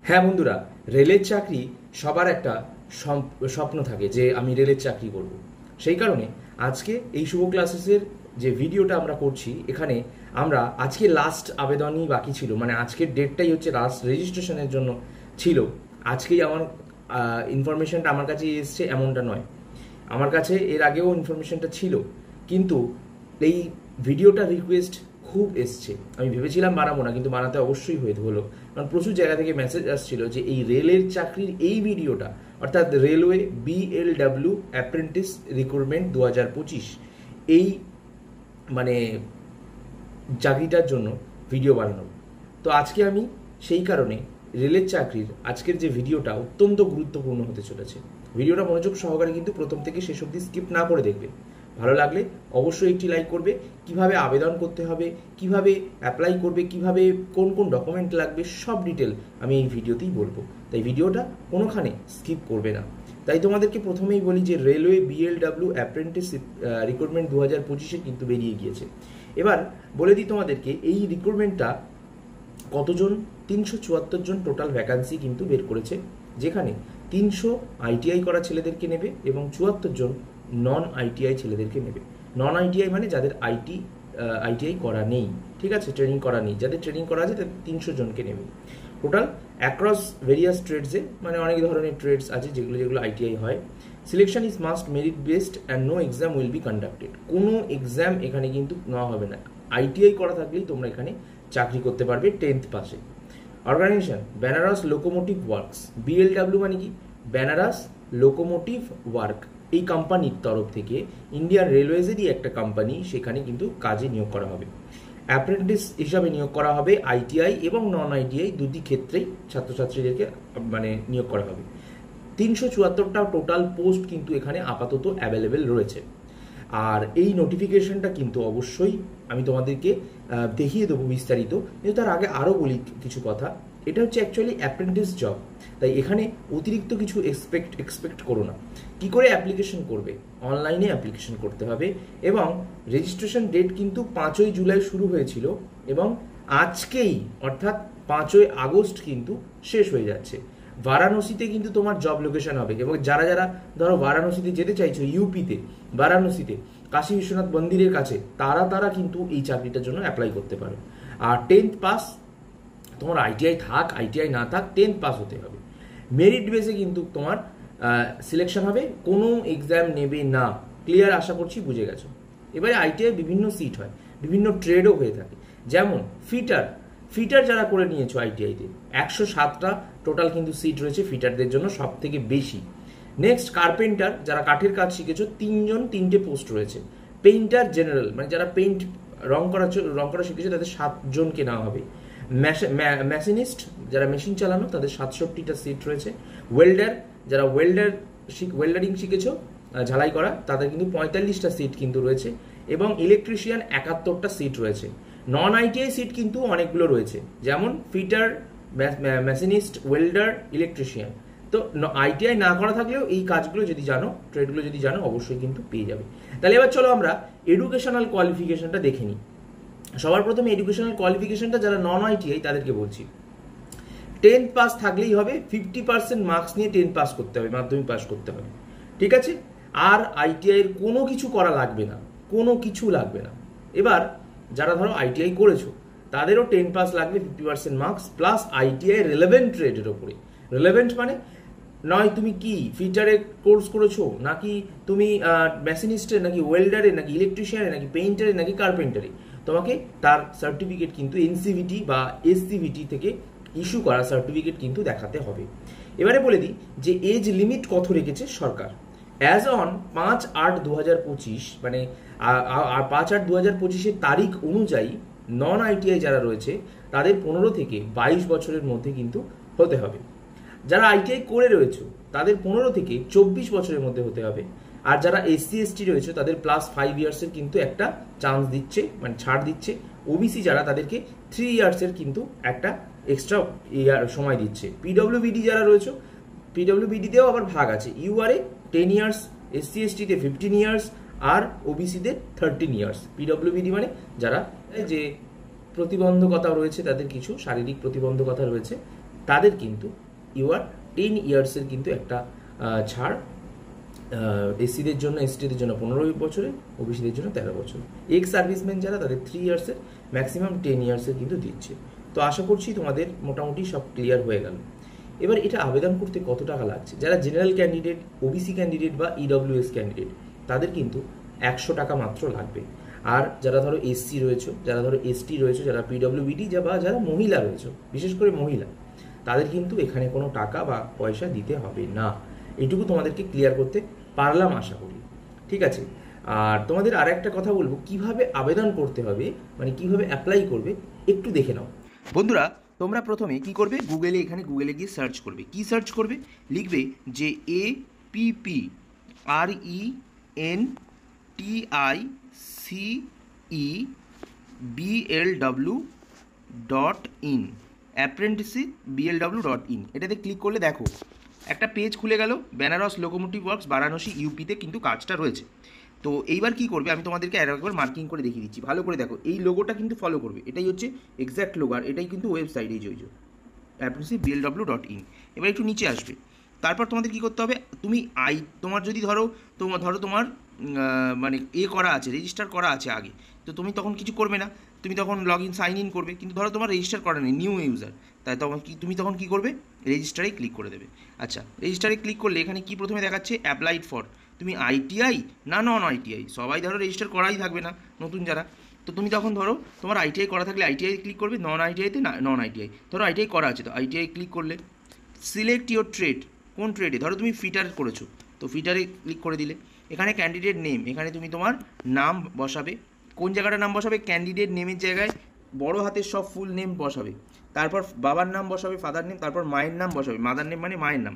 হ্যাঁ বন্ধুরা, রেলের চাকরি সবার একটা স্বপ্ন থাকে যে আমি রেলের চাকরি করব। সেই কারণে আজকে এই শুভ ক্লাসেসের যে ভিডিওটা আমরা করছি, এখানে আমরা আজকে লাস্ট আবেদনই বাকি ছিল, মানে আজকের ডেটটাই হচ্ছে লাস্ট রেজিস্ট্রেশনের জন্য ছিল। আজকেই আমার ইনফরমেশনটা আমার কাছে এসছে এমনটা নয়, আমার কাছে এর আগেও ইনফরমেশনটা ছিল, কিন্তু এই ভিডিওটা রিকোয়েস্ট খুব এসছে। আমি ভেবেছিলাম বানাবো না, কিন্তু বানাতে অবশ্যই হলো, কারণ প্রচুর জায়গা থেকে মেসেজ আসছিল যে এই রেলের চাকরির এই ভিডিওটা, অর্থাৎ রেলওয়ে BLW অ্যাপ্রেন্টিস রিক্রুটমেন্ট 2025, এই মানে চাকরিটার জন্য ভিডিও বানানো। তো আজকে আমি সেই কারণে রেলের চাকরির আজকের যে ভিডিওটা অত্যন্ত গুরুত্বপূর্ণ হতে চলেছে। ভিডিওটা মনোযোগ সহকারে কিন্তু প্রথম থেকে শেষ অবধি স্কিপ না করে দেখবে। ভালো লাগলে অবশ্যই একটি লাইক করবে। কিভাবে আবেদন করতে হবে, কিভাবে অ্যাপ্লাই করবে, কিভাবে কোন কোন ডকুমেন্ট লাগবে, সব ডিটেল আমি এই ভিডিওতেই বলবো। তাই ভিডিওটা কোনোখানে স্কিপ করবে না। তাই তোমাদেরকে প্রথমেই বলি যে রেলওয়ে BLW অ্যাপ্রেন্টিস রিক্রুটমেন্ট 2025 কিন্তু বেরিয়ে গিয়েছে। এবার বলে দিই তোমাদেরকে এই রিক্রুটমেন্টটা কতজন, 374 জন টোটাল ভ্যাকান্সি কিন্তু বের করেছে, যেখানে 300 ITI করা ছেলেদেরকে নেবে এবং 74 জন নন ITI ছেলেদেরকে নেবে। নন ITI মানে যাদের ITI করা নেই, ঠিক আছে, ট্রেনিং করা নেই। যাদের ট্রেনিং করা আছে তাদের 300 জনকে নেবে টোটাল অ্যাক্রস ভেরিয়াস ট্রেডসে, মানে অনেক ধরনের ট্রেডস আছে যেগুলো ITI হয়। Selection is must merit based and no exam will be conducted. কোনো এক্সাম এখানে কিন্তু নেওয়া হবে না। ITI করা থাকলেই তোমরা এখানে চাকরি করতে পারবে 10th পাসে। Organization Banaras locomotive works. BLW মানে কি? Banaras locomotive work. এই কোম্পানির তরফ থেকে ইন্ডিয়ান রেলওয়েজেরই একটা কোম্পানি, সেখানে কিন্তু কাজে নিয়োগ করা হবে। অ্যাপ্রেন্টিস হিসাবে নিয়োগ করা হবে ITI এবং নন ITI দুটি ক্ষেত্রেই ছাত্রছাত্রীদেরকে মানে নিয়োগ করা হবে। 374টা টোটাল পোস্ট কিন্তু এখানে আপাতত অ্যাভেলেবেল রয়েছে। আর এই নোটিফিকেশনটা কিন্তু অবশ্যই আমি তোমাদেরকে দেখিয়ে দেবো বিস্তারিত, কিন্তু তার আগে আরও বলি কিছু কথা। এটা হচ্ছে অ্যাকচুয়ালি অ্যাপ্রেন্টিস জব, তাই এখানে অতিরিক্ত কিছু এক্সপেক্ট করো না। কি করে অ্যাপ্লিকেশন করবে? অনলাইনে অ্যাপ্লিকেশন করতে হবে এবং রেজিস্ট্রেশন ডেট কিন্তু 5ই জুলাই শুরু হয়েছিল এবং আজকেই অর্থাৎ 5ই আগস্ট কিন্তু শেষ হয়ে যাচ্ছে। বারাণসীতে কিন্তু তোমার জব লোকেশন হবে এবং যারা যারা ধরো বারাণসীতে যেতে চাইছো, ইউপিতে বারাণসীতে কাশী বিশ্বনাথ মন্দিরের কাছে, তারা কিন্তু এই চাকরিটার জন্য অ্যাপ্লাই করতে পারো। আর 10th পাস, তোমার ITI থাক ITI না থাক, 10th পাস হতে হবে। মেরিট বেসে কিন্তু তোমার সিলেকশন হবে, কোনো এক্সাম নেবে না। ক্লিয়ার? আশা করছি বুঝে গেছো। এবারে ITI বিভিন্ন সিট হয়, বিভিন্ন ট্রেডও হয়ে থাকে। যেমন ফিটার যারা করে নিয়েছো ITI-তে 107টা টোটাল কিন্তু সিট রয়েছে ফিটারদের জন্য, সব থেকে বেশি। নেক্সট কার্পেন্টার, যারা কাঠের কাজ শিখেছো, 3টে পোস্ট রয়েছে। পেইন্টার জেনারেল, মানে যারা পেইন্ট রং করা শিখেছো, তাদের 7 জনকে নেওয়া হবে। মেশিনিস্ট, যারা মেশিন চালানো, তাদের 67টা সিট রয়েছে। ওয়েল্ডার, যারা ওয়েল্ডারিং শিখেছো, ঝালাই করা, তাদের কিন্তু 45টা সিট কিন্তু রয়েছে এবং ইলেকট্রিশিয়ান 71টা সিট রয়েছে। নন ITI সিট কিন্তু অনেকগুলো রয়েছে, যেমন ফিটার, মেশিনিস্ট, ওয়েল্ডার, ইলেকট্রিশিয়ান। তো ITI না করা থাকলেও এই কাজগুলো যদি জানো, ট্রেডগুলো যদি জানো, অবশ্যই কিন্তু পেয়ে যাবে। তাহলে এবার চলো আমরা এডুকেশনাল কোয়ালিফিকেশনটা দেখে নিই। সবার প্রথমে এডুকেশনাল কোয়ালিফিকেশনটা যারা নন ITI তাদেরকে বলছি। 10th পাস থাকলেই হবে, 50% মার্কস নিয়ে 10th পাস করতে হবে, মাধ্যমিক পাস করতে হবে, ঠিক আছে? আর ITI এর কোনো কিছু করা লাগবে না, কোনো কিছু লাগবে না। এবার যারা ধরো ITI করেছো, তাদেরও 10 পাস লাগবে, 50% মার্কস প্লাস ITI রেলেভেন্ট ট্রেডের ওপরে। রেলেভেন্ট মানে নয় তুমি কি ফিটারে কোর্স করেছো, নাকি তুমি মেশিনিস্টে, নাকি ওয়েল্ডারে, নাকি ইলেকট্রিশিয়ানে, নাকি পেইন্টারে, নাকি কার্পেন্টারে, তোমাকে তার সার্টিফিকেট কিন্তু NCVT বা SCVT থেকে ইস্যু করা সার্টিফিকেট কিন্তু দেখাতে হবে। এবারে বলে দিই যে এজ লিমিট কত রেখেছে সরকার। অ্যাজ অন 5/8/2025, মানে 5/8/2025 তারিখ অনুযায়ী নন ITI যারা রয়েছে তাদের 15 থেকে 22 বছরের মধ্যে কিন্তু হতে হবে। যারা ITI করে রয়েছে তাদের 15 থেকে 24 বছরের মধ্যে হতে হবে। আর যারা SC ST রয়েছে তাদের +5 ইয়ার্সের কিন্তু একটা চান্স দিচ্ছে, মানে ছাড় দিচ্ছে। OBC যারা, তাদেরকে 3 ইয়ার্সের কিন্তু একটা এক্সট্রা সময় দিচ্ছে। PWBD যারা রয়েছে, PWBD-তেও আবার ভাগ আছে। UR-এ 10 ইয়ার্স, SC ST-তে 15 ইয়ার্স আর OBC-তে 13 ইয়ার্স। PWBD মানে যারা যে প্রতিবন্ধকতা রয়েছে, তাদের কিছু শারীরিক প্রতিবন্ধকতা রয়েছে, তাদের কিন্তু ইউআর 10 ইয়ার্সের কিন্তু একটা ছাড়, এসসিদের জন্য, এসটিদের জন্য 15 বছরে, ওবিসিদের জন্য 13 বছর। এক্স সার্ভিসম্যান যারা তাদের 3 ইয়ার্সের, ম্যাক্সিমাম 10 ইয়ার্সের কিন্তু দিচ্ছে। তো আশা করছি তোমাদের মোটামুটি সব ক্লিয়ার হয়ে গেল। এবার এটা আবেদন করতে কত টাকা লাগছে? যারা জেনারেল ক্যান্ডিডেট, ওবিসি ক্যান্ডিডেট বা ইডব্লিউএস ক্যান্ডিডেট তাদের কিন্তু 100 টাকা মাত্র লাগবে। আর যারা ধরো এসসি রয়েছে, যারা ধরো এসটি রয়েছে, যারা পিডব্লিউবিডি বা যারা মহিলা রয়েছে, বিশেষ করে মহিলা, তাদের কিন্তু এখানে কোনো টাকা বা পয়সা দিতে হবে না। এটুকু তোমাদেরকে ক্লিয়ার করতে পারলাম আশা করি, ঠিক আছে। আর তোমাদের আর একটা কথা বলবো, কিভাবে আবেদন করতে হবে, মানে কিভাবে অ্যাপ্লাই করবে একটু দেখে নাও। বন্ধুরা, তোমরা প্রথমে কি করবে, এখানে গুগলে গিয়ে সার্চ করবে। কি সার্চ করবে? লিখবে যে APPRENTICEBLW.in, apprenticeship.blw.in। এটাতে ক্লিক করলে দেখো একটা পেজ খুলে গেল, বেনারস লোকোমোটিভ ওয়ার্কস বারাণসী ইউপিতে কিন্তু কাজটা রয়েছে। তো এইবার কি করবে, আমি তোমাদেরকে একবার মার্কিং করে দেখিয়ে দিচ্ছি, ভালো করে দেখো। এই লোগোটা কিন্তু ফলো করবে, এটাই হচ্ছে এক্স্যাক্ট লোগো, আর এটাই কিন্তু ওয়েবসাইট, এই যে apprenticeship.blw.in। এবার একটু নিচে আসবে, তারপর তোমাদের কি করতে হবে, তুমি তোমার যদি ধরো তোমার মানে করা আছে, রেজিস্টার করা আছে আগে, তো তুমি তখন কিছু করবে না, তুমি তখন লগ ইন সাইন ইন করবে। কিন্তু ধরো তোমার রেজিস্টার করা নেই, নিউ ইউজার, তাই তুমি তখন কি করবে, রেজিস্টারে ক্লিক করে দেবে। আচ্ছা, রেজিস্টারে ক্লিক করলে এখানে কি প্রথমে দেখাচ্ছে, অ্যাপ্লাইড ফর, তুমি আইটিআই না নন আইটিআই, সবাই ধরো রেজিস্টার করাই থাকবে না নতুন যারা, তো তুমি তখন ধরো তোমার আইটিআই করা থাকলে আইটিআই ক্লিক করবে, নন আইটিআইতে না নন আইটিআই। ধরো আইটিআই করা আছে, তো আইটিআই ক্লিক করলে সিলেক্ট ইউর ট্রেড, কোন ট্রেডে, ধরো তুমি ফিটার করেছো, তো ফিটারে ক্লিক করে দিলে। এখানে ক্যান্ডিডেট নেম, এখানে তুমি তোমার নাম বসাবে, কোন জায়গাটার নাম বসাবে, ক্যান্ডিডেট নেমের জায়গায় বড় হাতের সব ফুল নেম বসাবে, তারপর বাবার নাম বসাবে, ফাদার নেম, তারপর মায়ের নাম বসাবে, মাদার নেম মানে মায়ের নাম।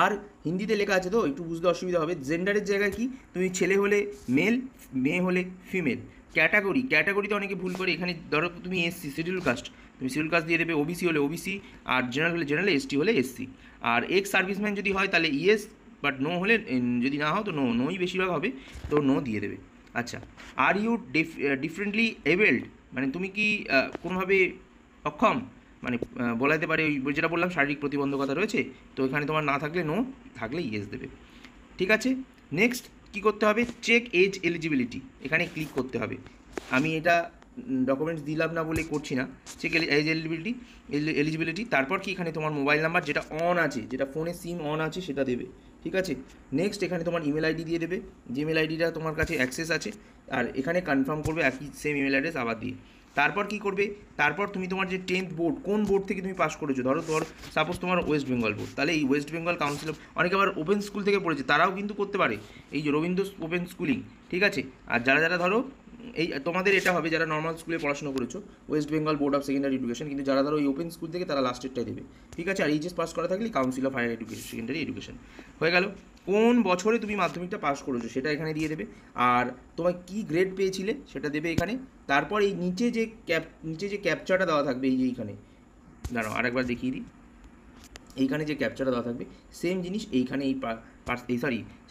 আর হিন্দিতে লেখা আছে তো একটু বুঝতে অসুবিধা হবে। জেন্ডারের জায়গায় কি, তুমি ছেলে হলে মেল, মেয়ে হলে ফিমেল। ক্যাটাগরিতে অনেকে ভুল করে, এখানে ধরো তুমি এসসি, শিডিউল কাস্ট, তুমি শিডিউল কাস্ট দিয়ে দেবে, ওবিসি হলে ওবিসি, আর জেনারেল হলে জেনারেল, এসটি হলে এসসি। আর এক্স সার্ভিসম্যান যদি হয় তাহলে ইয়েস, বাট নো হলে, যদি না হয় তো নোই বেশিরভাগ হবে, তো নো দিয়ে দেবে। আচ্ছা, আর ইউ ডিফারেন্টলি এবেলড, মানে তুমি কি কোনোভাবে অক্ষম, মানে বলা যেতে পারে ওই যেটা বললাম শারীরিক প্রতিবন্ধকতা রয়েছে, তো এখানে তোমার না থাকলে নো, থাকলে ইয়েস দেবে, ঠিক আছে। নেক্সট কি করতে হবে, চেক এজ এলিজিবিলিটি, এখানে ক্লিক করতে হবে। আমি এটা ডকুমেন্টস দিলাম না বলে করছি না, চেক এজ এলিজিবিলিটি। তারপর কি, এখানে তোমার মোবাইল নাম্বার যেটা অন আছে, যেটা ফোনে সিম অন আছে সেটা দেবে, ঠিক আছে। নেক্সট এখানে তোমার ইমেল আইডি দিয়ে দেবে, যে ইমেল আইডিটা তোমার কাছে অ্যাক্সেস আছে, আর এখানে কনফার্ম করবে একই সেম ইমেল অ্যাড্রেস আবার দিয়ে। তারপর কি করবে, তারপর তুমি তোমার যে 10th বোর্ড, কোন বোর্ড থেকে তুমি পাস করেছো, ধরো সাপোজ তোমার ওয়েস্ট বেঙ্গল বোর্ড, তাহলে এই ওয়েস্ট বেঙ্গল কাউন্সিল, অনেকে আবার ওপেন স্কুল থেকে পড়েছে, তারাও কিন্তু করতে পারে, এই যে রবীন্দ্র ওপেন স্কুলিং, ঠিক আছে। আর যারা ধরো এই তোমাদের এটা হবে যারা নর্মাল স্কুলে পড়াশোনা করেছো, West Bengal board of secondary education, কিন্তু যারা ধরো ওই ওপেন স্কুল থেকে তারা লাস্টেরটাই দেবে, ঠিক আছে। আর এইচএস পাস করা থাকলে council of higher education, secondary education হয়ে গেল। কোন বছরে তুমি মাধ্যমিকটা পাস করেছো সেটা এখানে দিয়ে দেবে, আর তোমার কি গ্রেড পেয়েছিলে সেটা দেবে এখানে। তারপর এই নিচে যে ক্যাপচাটা দেওয়া থাকবে, এই যে এইখানে দাঁড়াও আরেকবার দেখিয়ে দিই, এইখানে যে ক্যাপচাটা দেওয়া থাকবে সেম জিনিস এইখানে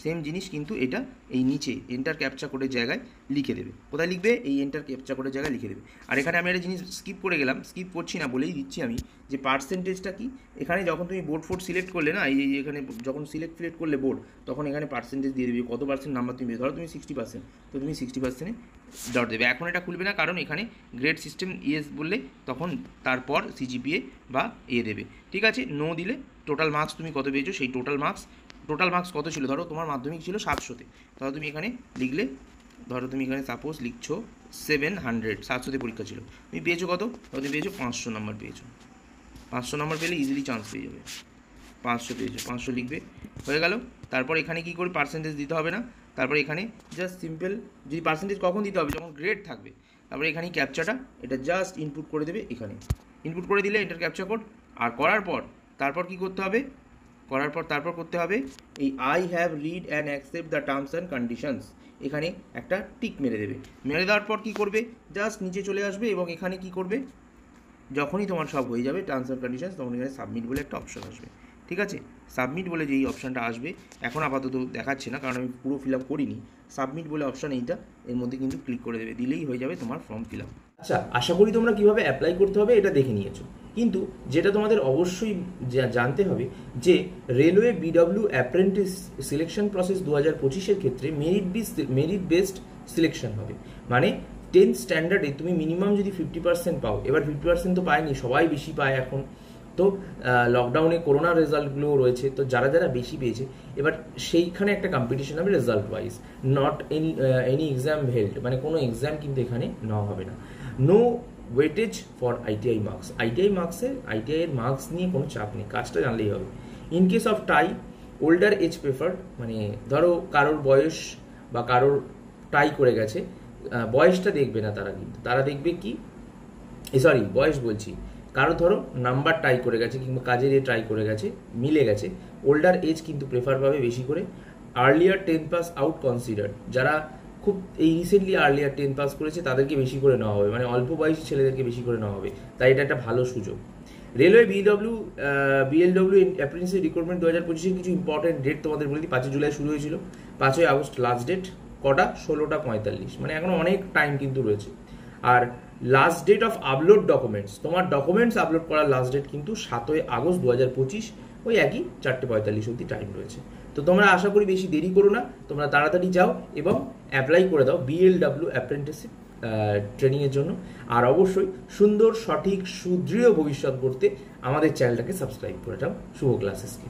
সেম জিনিস কিন্তু এটা এই নিচে এন্টার ক্যাপচা কোডের জায়গায় লিখে দেবে। কোথায় লিখবে, এই এন্টার ক্যাপচা কোডের জায়গায় লিখে দেবে। আর এখানে আমি একটা জিনিস স্কিপ করে গেলাম, স্কিপ করছি না বলেই দিচ্ছি আমি, যে পার্সেন্টেজটা কি, এখানে যখন তুমি বোর্ড সিলেক্ট করলে না, এই এখানে যখন সিলেক্ট করলে বোর্ড, তখন এখানে পার্সেন্টেজ দিয়ে দেবে, কত পার্সেন্ট নাম্বার তুমি ধরো তুমি 60%, তো তুমি 60%-এ ডট দেবে। এখন এটা খুলবে না, কারণ এখানে গ্রেড সিস্টেম ইয়েস বললে তখন তারপর সিজিপিএ বা দেবে, ঠিক আছে। নো দিলে টোটাল মার্কস তুমি কত পেয়েছো, সেই টোটাল মার্কস কত ছিল, ধরো তোমার মাধ্যমিক ছিল 700-তে, তাহলে তুমি এখানে লিখলে, ধরো তুমি এখানে সাপোজ লিখছো 700, 700-তে পরীক্ষা ছিল, তুমি পেয়েছো কত, তুমি পেয়েছো 500 নাম্বার পেয়েছো। 500 নাম্বার পেলে ইজিলি চান্স পেয়ে যাবে, 500 পেয়েছো, 500 লিখবে, হয়ে গেল। তারপর এখানে কি করে, পার্সেন্টেজ দিতে হবে না, তারপর এখানে জাস্ট সিম্পল, যদি পার্সেন্টেজ কখন দিতে হবে, যখন গ্রেড থাকবে, তারপরে এখানে ক্যাপচাটা এটা জাস্ট ইনপুট করে দেবে, এখানে ইনপুট করে দিলে এন্টার ক্যাপচা কোড। আর করার পর তারপর কি করতে হবে, তারপর করতে হবে এই I have read and accept the terms and conditions, এখানে একটা টিক মেরে দেবে। মেরে দেওয়ার পর কী করবে, জাস্ট নিচে চলে আসবে এবং এখানে কি করবে, যখনই তোমার সব হয়ে যাবে টার্মস অ্যান্ড কন্ডিশনস, তখন এখানে সাবমিট বলে একটা অপশন আসবে, ঠিক আছে। সাবমিট বলে যেই অপশানটা আসবে, এখন আপাতত দেখাচ্ছে না কারণ আমি পুরো ফিল আপ করিনি, সাবমিট বলে অপশান এইটা, এর মধ্যে কিন্তু ক্লিক করে দেবে, দিলেই হয়ে যাবে তোমার ফর্ম ফিল আপ। আচ্ছা, আশা করি তোমরা কীভাবে অ্যাপ্লাই করতে হবে এটা দেখে নিয়েছো। কিন্তু যেটা তোমাদের অবশ্যই জানতে হবে যে railway BW apprentice selection process 2025-এর ক্ষেত্রে মেরিট বেসড সিলেকশন হবে। মানে 10th স্ট্যান্ডার্ডে তুমি মিনিমাম যদি 50% পাও, এবার 50% তো পায়নি, সবাই বেশি পায় এখন, তো লকডাউনে করোনার রেজাল্টগুলো রয়েছে, তো যারা যারা বেশি পেয়েছে এবার সেইখানে একটা কম্পিটিশন হবে result wise, not any exam held, মানে কোনো এক্সাম কিন্তু এখানে নেওয়া হবে না। No weightage for ITI marks, ITI এর মার্কস নিয়ে কোনো চাপ নেই, কাজটা জানলেই হবে। In case of tie, older age preferred, মানে ধরো কারোর বয়স বা কারোর টাই করে গেছে, বয়সটা দেখবে না তারা, কিন্তু তারা দেখবে কি, সরি বয়স বলছি, কারো ধরো নাম্বার ট্রাই করে গেছে কিংবা কাজের ট্রাই করে গেছে, মিলে গেছে, ওল্ডার এজ কিন্তু প্রেফার পাবে বেশি করে। আর্লিয়ার 10 পাস আউট কনসিডার, যারা খুব এই রিসেন্টলি আর্লিয়ার 10 পাস করেছে তাদেরকে বেশি করে নেওয়া হবে, মানে অল্প বয়সী ছেলেদেরকে বেশি করে নেওয়া হবে, তাই এটা একটা ভালো সুযোগ। রেলওয়ে বিএলডব্লিউ অ্যাপ্রেন্টিসশিপ রিক্রুটমেন্ট 2025-এর কিছু ইম্পর্টেন্ট ডেট তোমাদের বলে দিই। 5 জুলাই শুরু হয়েছিল, 5 আগস্ট লাস্ট ডেট, কটা 16:45, মানে এখন অনেক টাইম কিন্তু রয়েছে। আর last date of upload documents, তোমার ডকুমেন্টস আপলোড করার লাস্ট ডেট কিন্তু 7 আগস্ট 2025, ওই একই 4:45 অবধি টাইম রয়েছে। তো তোমরা আশা করি বেশি দেরি করো না, তোমরা তাড়াতাড়ি যাও এবং অ্যাপ্লাই করে দাও বিএলডব্লিউ অ্যাপ্রেন্টিসশিপ ট্রেনিংয়ের জন্য। আর অবশ্যই সুন্দর, সঠিক, সুদৃঢ় ভবিষ্যৎ করতে আমাদের চ্যানেলটাকে সাবস্ক্রাইব করে দাও শুভ ক্লাসেসকে।